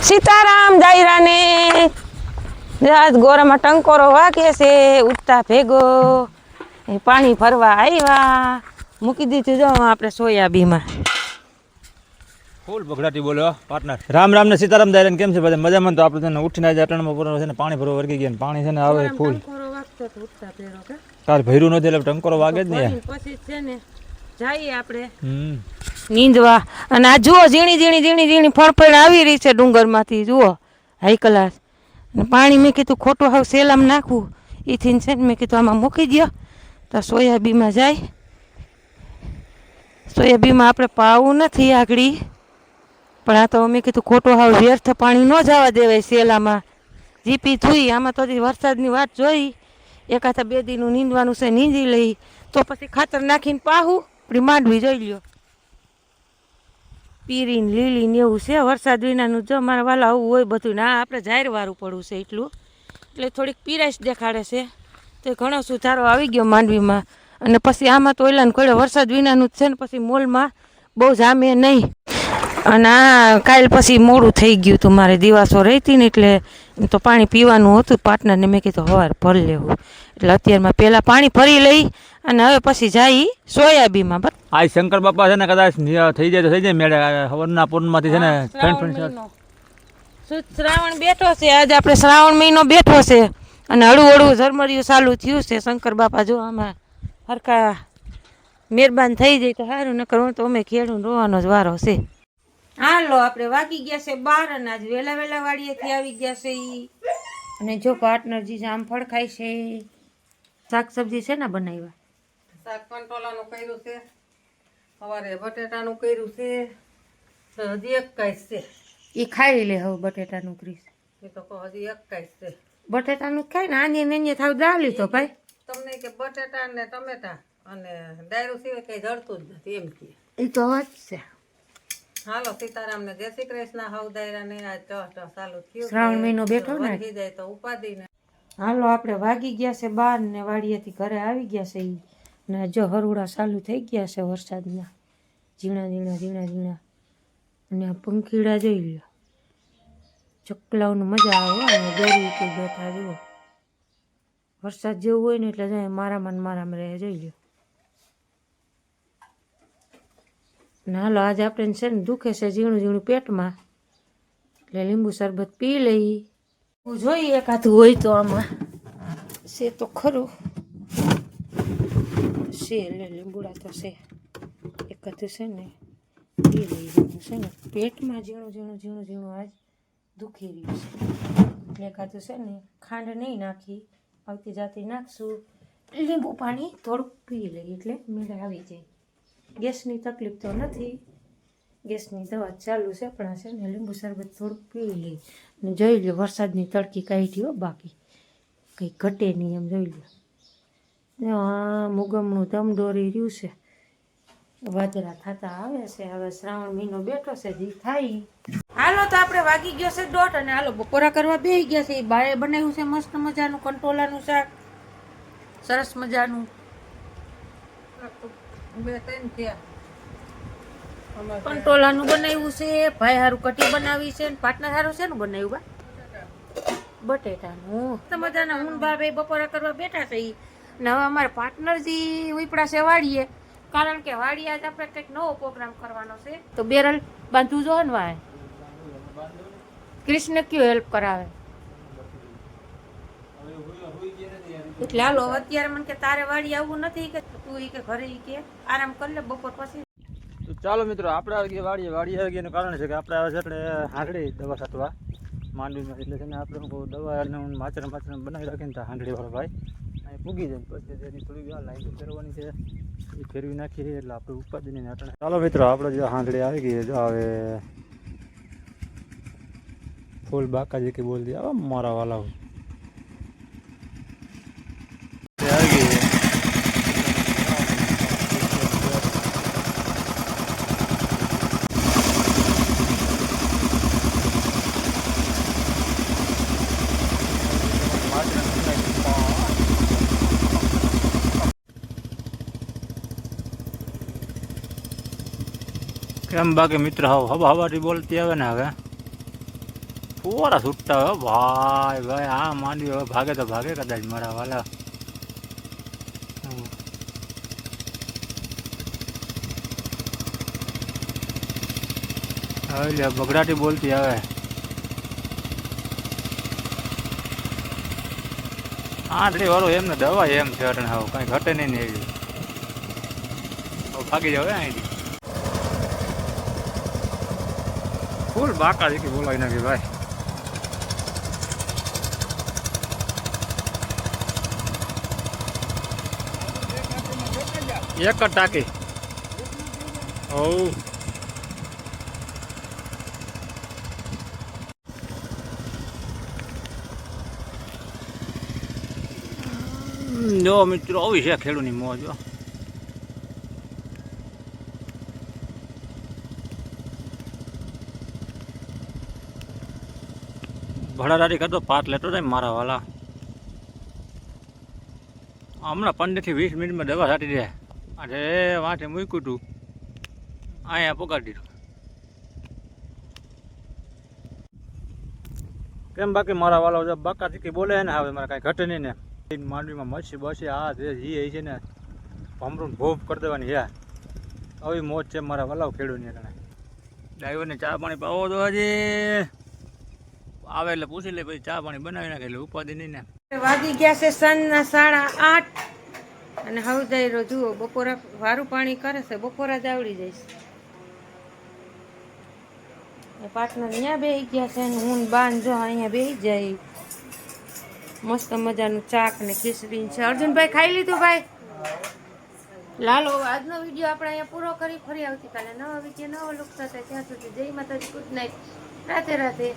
સીતારામ દાયરા ને આજ ગોરામાં ટંકોરો વાગે છે ઉઠતા ભેગો પાણી ભરવા આવ્યા મૂકી દીધું જો આપણે સોયાબીનમાં ફૂલ બગડાટી બોલો પાર્ટનર રામ રામ ને સીતારામ દાયરા કેમ છે બધા મજામાં? તો આપણે ઉઠીને આજે અટણમાં પૂરો છે ને પાણી ભરવા વર્ગી ગયા પાણી છે ને આવે ફૂલ તાર ભર્યું નથી એટલે ટંકોરો વાગે જ નહીં પછી છે ને જઈએ આપણે નીંદવા અને આ જુઓ ઝીણી ઝીણી ઝીણી ઝીણી ફળફળ આવી રહી છે ડુંગરમાંથી જુઓ હાઈ ક્લાસ અને પાણી મેં કીધું ખોટું હાવ સેલામાં નાખવું એથી છે ને મેં કીધું આમાં મૂકી દો તો સોયાબીનમાં જાય સોયાબીનમાં આપણે પાવું નથી આગળ પણ આ તો મેં કીધું ખોટું હાવ વ્યર્થ પાણી ન જવા દેવાય સેલામાં જીપી જોઈ આમાં તો વરસાદની વાત જોઈ એકાથા બે દીનું નીંદવાનું છે નીંદી લઈ તો પછી ખાતર નાખીને પાહું આપણી માંડવી જોઈ લ્યો પીરીને લીલીને એવું છે વરસાદ વિનાનું જો મારા વાલા આવું હોય બધું ના આપણે જાહેરવાળું પડવું છે એટલું એટલે થોડીક પીરાશ દેખાડે છે તો ઘણો સુધારો આવી ગયો માંડવીમાં અને પછી આમાં તો ઓલાને કોઈ વરસાદ વિનાનું જ છે ને પછી મોલમાં બહુ જામે નહીં અને આ કાલ પછી મોડું થઈ ગયું હતું મારે દિવાસો રહેતી ને એટલે એમ તો પાણી પીવાનું હતું પાર્ટનરને મેં કીધું હવાર ભરી લેવું એટલે અત્યારમાં પહેલાં પાણી ભરી લઈ અને હવે પછી જાય સોયાબીનમાં બસ આ શંકર બાપા છે ને કદાચ થઈ જાય તો થઈ જાય મેળે હવનના પૂર્ણમાંથી છે ને શ્રાવણ બેઠો છે આજે આપણે શ્રાવણ મહિનો બેઠો છે અને હળવું હળવું ઝરમરિયું ચાલુ થયું છે શંકર બાપા જો આમાં હરખા મહેરબાન થઈ જાય તો સારું ન કરવું તો અમે ખેડૂત રોવાનો જ વારો છે હાલો આપણે વાગી ગયા છે 12 અને આજ વહેલા વહેલા વાડીએથી આવી ગયા છે અને જો પાર્ટનરજી જામફળ ખાય છે શાક સબ્જી છે ને બનાવ્યા શાક કંટોલાનું કર્યું છે સવારે બટેટાનું કર્યું છે હજી એક કાંઈ છે એ ખાઈ લે હવે બટેટાનું ક્રીસ એ તો કહો હજી એક કાંઈ છે બટેટાનું ખાય ને આની ને થાવ દાલી તો ભાઈ તમને કે બટેટા ને ટમેટા અને ડાયરું સિવાય કંઈ જડતું જ નથી એમ કે એ તો વાત છે હાલો સીતારામ ને જય શ્રી કૃષ્ણ હવ દાયરા ને આ ચાલુ થયું શ્રાવણ મહિનો બેઠો ને વધી જાય તો ઉપાધિ ને હાલો આપણે વાગી ગયા છે 12 ને વાડીએથી ઘરે આવી ગયા છે ઈ ને જો હરુડા ચાલુ થઈ ગયા છે વરસાદના ઝીણા ઝીણા ઝીણા ઝીણા અને આ પંખીડા જોઈ લ્યો ચકલાઓનું મજા આવે અને દોરી કે બેઠા જુઓ વરસાદ જેવું હોય ને એટલે જાય મારામાં રહે જોઈ લ્યો ને હાલો આજે આપણે છે ને દુખે છે ઝીણું ઝીણું પેટમાં એટલે લીંબુ શરબત પી લઈ હું જોઈ એકાદું હોય તો આમાં છે તો ખરું છે એટલે લીંબુડા તો છે એકાદું છે ને પી લઈ છે ને પેટમાં ઝીણું ઝીણું ઝીણું ઝીણું આજ દુખી રહ્યું છે એટલે એકાદું છે ને ખાંડ નહીં નાખી આવતી જાતી નાખશું લીંબુ પાણી થોડુંક પી લઈ એટલે મેળા આવી જાય ગેસની તકલીફ તો નથી ગેસની દવા ચાલુ છે પણ છે ને લીંબુ શરબત થોડુંક પી લઈ ને જોઈ લો વરસાદની તડકી કાઢી હો બાકી કંઈ ઘટે નહીં એમ જોઈ લો આ મુગમનું દમ દોરી રહ્યું છે વાદળા થતા આવે છે હવે શ્રાવણ મહિનો બેઠો છે જે થાય હાલો તો આપણે વાગી ગયો છે 1:30 અને હાલો બપોરા કરવા બેસી ગયા છે બારે બનાવ્યું છે મસ્ત મજાનું કંટોલાનું શાક સરસ મજાનું બે ત્રણ થયા કંટોલાનું બનાવ્યું છે ભાઈ હારું કટી બનાવી છે ને પાર્ટનર હારું છે ને બનાવ્યું બા બટેટાનું મજાના હું ભાઈ બપોરા કરવા બેઠા છે ને હવે અમારે પાર્ટનરજી ઉપડા છે વાડીએ કારણ કે વાડીએ આજ આપણે કંઈક નવો પ્રોગ્રામ કરવાનો છે તો બેરલ બાંધવું જો ને વાય કૃષ્ણ કયો હેલ્પ કરાવે એટલે હાલો અત્યારે મને કે તારે વાડી આવવું નથી કે તું કે ઘરે કે આરામ કરી લે બપોર પછી તો ચાલો મિત્રો આપણે આવી ગયા વાડી આવી ગયાનું કારણ છે કે આપણે આવે છે એટલે હાંડળી દવા છાંટવા માંડવીમાં એટલે છે ને આપણે દવા અને માચર બનાવી રાખીને ત્યાં હાંડળીવાળો ભાઈ અહીં પૂગી જાય પછી તેની થોડી વાર લાઈન ફેરવાની છે એ ફેરવી નાખીએ એટલે આપણે ઉપાદીને અટણે ચાલો મિત્રો આપણે જો હાંડળી આવી ગઈ જો હવે ફૂલ બાકા જે કે બોલ દે આવા મારા વાલા આવી ગઈ કેમ બાકી મિત્ર હવાથી બોલતી આવે ને હવે ફુવારા છૂટતા હો ભાઈ ભાઈ. આ માંડવી હવે ભાગે તો ભાગે કદાચ મારા વાલા. હવે બગડાટી બોલતી આવે. આંધળી વાળો એમને દવા એમ છે અટણ હવે કાંઈ ઘટે નહીં ને એવી. હવે ભાગી જાવ અહીંથી. ફૂલ બાકા જેકી બોલાવી નાખી ભાઈ. એક જ ટાંકી. ઓહ જો મિત્રો આવી છે ખેડૂની મોજ. ભડાદારી કરતો પાત લેતો જાય મારા વાલા. હમણાં 15 થી 20 મિનિટમાં દવા છાંટી દે. અરે વાંચે મૂક્યું હતું અહીંયા પગાડી દીધું. કેમ બાકી મારા વાલા જો બાકા ચીકી બોલે ને હવે મારે કાંઈ ઘટે નહીં ને. માંડવીમાં મચ્છી બસી આ જે જી છે ને ભમરું ભોપ કરી દેવાની છે. આવી મોજ છે મારા વાલાવ ખેડૂની. ડ્રાઈવરને ચા પાણી પાવો તો હજી આવે એટલે પૂછી લે પછી ચા પાણી બનાવી નાખે એટલે ઉપાધિ નહીં ને. વાગી ગયા છે સાંજના 8:30 અને હવે દાયરો જુઓ બપોરા વારું પાણી કરે છે. બપોરા જ આવડી જઈશ. પાર્ટનર અહીંયા બેસી ગયા છે અને હું બાન જો અહીંયા બેસી જાય. મસ્ત મજાનું ચાક ને ખીચડી છે. અર્જુનભાઈ ખાઈ લીધું ભાઈ? લાલો આજનો વિડીયો આપણે અહીંયા પૂરો કરી ફરી આવતીકાલે નવા વિડીયો નવો લુક સાથે. ત્યાં સુધી જય માતાજી, ગુડ નાઇટ, રાધે રાધે.